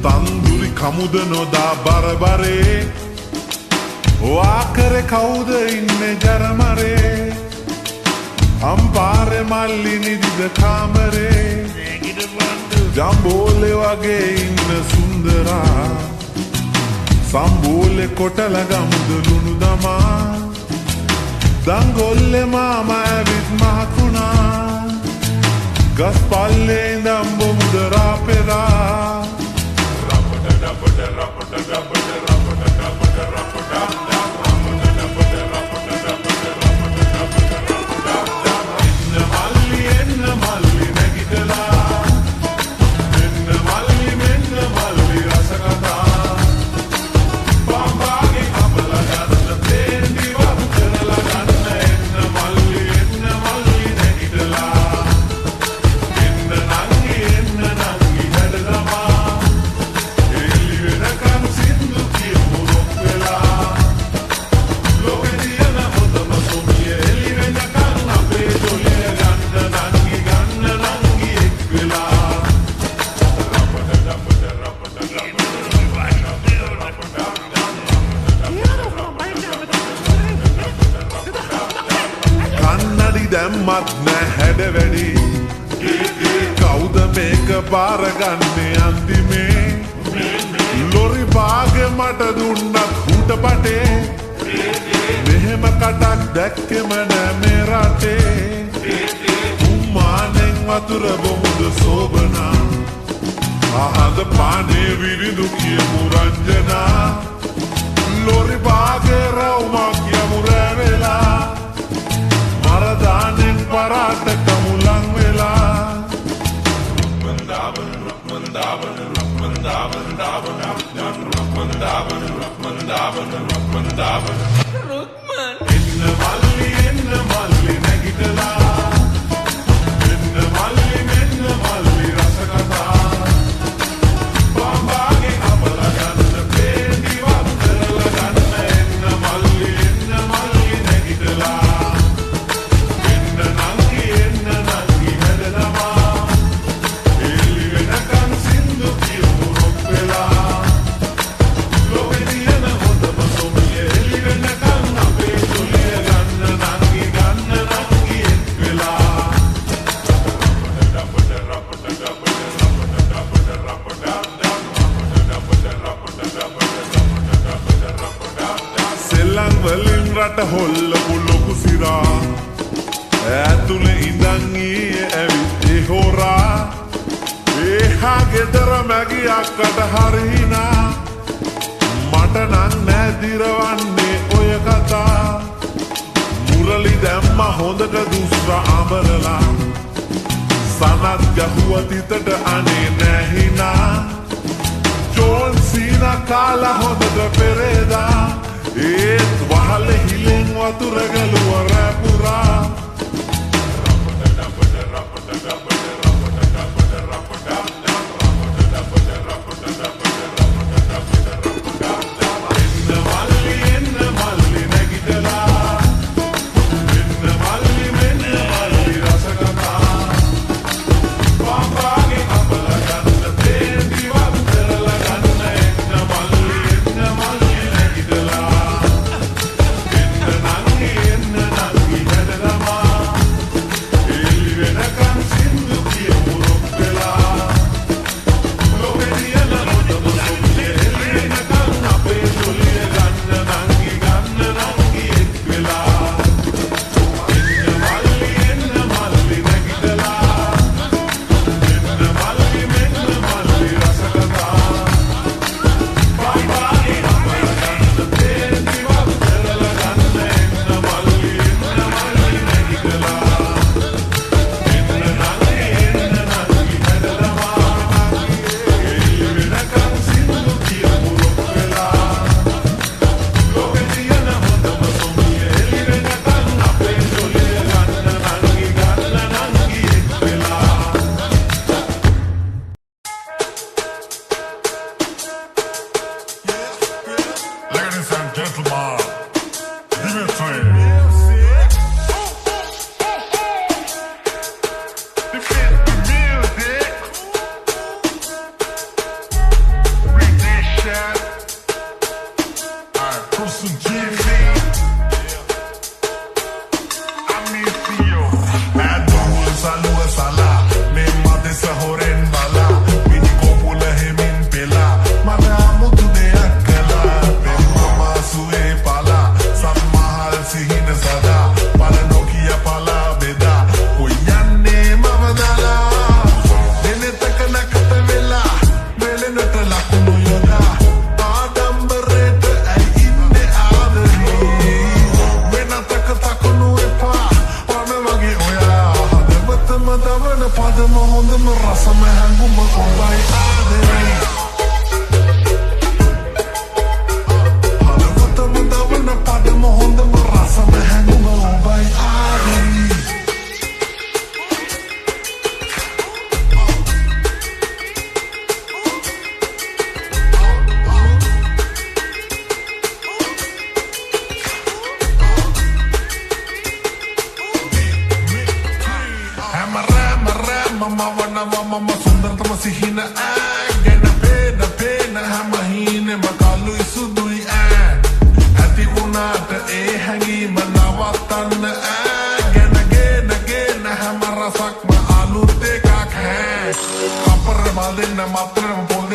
තන්දුරි කමුද නොදා බරබරේ වාකරේ කවුද ඉන්නේ ජරමරේ අම්පාරේ මල්ලි නිදිද කාමරේ ජම්බෝලේ වගේ ඉන්න සුන්දරා සම්බෝලේ කොටල ගමුද ලුණු දමා දංගොල්ලේ මාමා ඇවිත් මහකුණා ගස් පල්ලේ ඉඳන් බොමුද රාපෙරා දැම්මත් නෑ හැඩ වැඩි කවුද මේක බාරගන්නේ අන්තිමේ ලොරි බාගෙ මට දුන්නත් හුට පටේ මෙහෙම කටක් දැක්කෙම නෑ මේ රටේ උම්මානෙන් වතුර බොමුද සෝබනා අහද පානේ විරිදු කියමු රංජනා ලොරි බාගෙ රවුමක් යමු රැවෙලා මරදානෙන් පරාට කමුලන් වෙලා එන්න මල්ලි නැගිටලා එන්න මල්ලි මෙන්න මල්ලි රස කතා බම්බාගේ අපල ගන්න පේන්දිවත් කරලා ගන්න එන්න මල්ලි නැගිටලා වලින් රට හොල්ලපු ලොකු සිරා ඇතුලේ ඉඳන් ඊයේ ඇවිත් හොරා එහා ගෙදර මැගි අක්කට හරිනා මට නං නෑ දිරවන්නේ ඔය කතා මුරලි දැම්ම හොඳට දුස්ර අඹරලා සනත් ගහුව තිතට අනේ නැහිනා ජෝන් සීනා කාලා හොඳට පෙරේදා ඒත් වහල හිලෙන් වතුර ගලුව රැපුරා Sin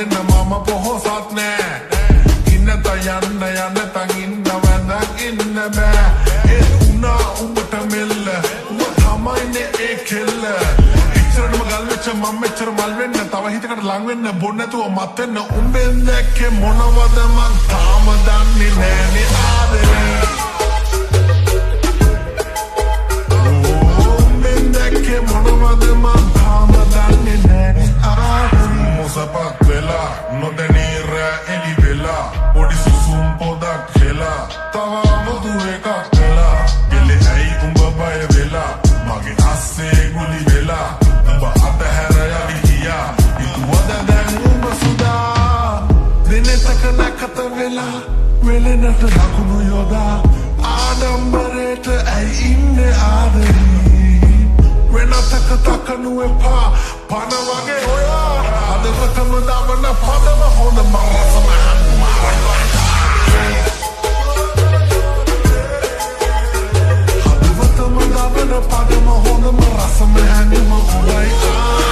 වෙන්න මම පොහොසත් නෑ ඉන්නත යන්න තන් ඉන්න වැඳක් ඉන්න බෑ ඒ උනා උඹට මෙල්ල උඹ තමයිනේ ඒ කෙල්ල ඉච්චරටම ගල් වෙච්ච මම මෙච්චර මල් වෙන්න තව හිතකට ලං වෙන්න බොන්න නැතුව මත් වෙන්න උඹෙන් දැක්කේ මොනවද මං තාම දන්නේ නෑනේ ආදරේ මොනවද මං තාම දන්නේ නෑ ආදරේ මොසපත් වෙලා නොදැනී රෑ එලි වෙලා පොඩි සුසුම් පොදක් කියලා තව අමුතු එකක් වෙලා ගෙලේ ඇයි උඹ බය වෙලා මගේ අස්සේ ගුලි වෙලා උඹ අතහැර යලි ගියා ඉතුවද දැන් උඹ සුදා දිනෙතක නැකත වෙලා වෙලෙනට ලකුණු යොදා ආඩම්බරයට ඇයි ඉන්නේ ආදරේ වෙනතක තකනු එපා පන වගේ ඔයා අදවතම දවන පදම හොඳ මරසම අදවතම දවන පදම හොඳම රසම හැඟීම ඔබයි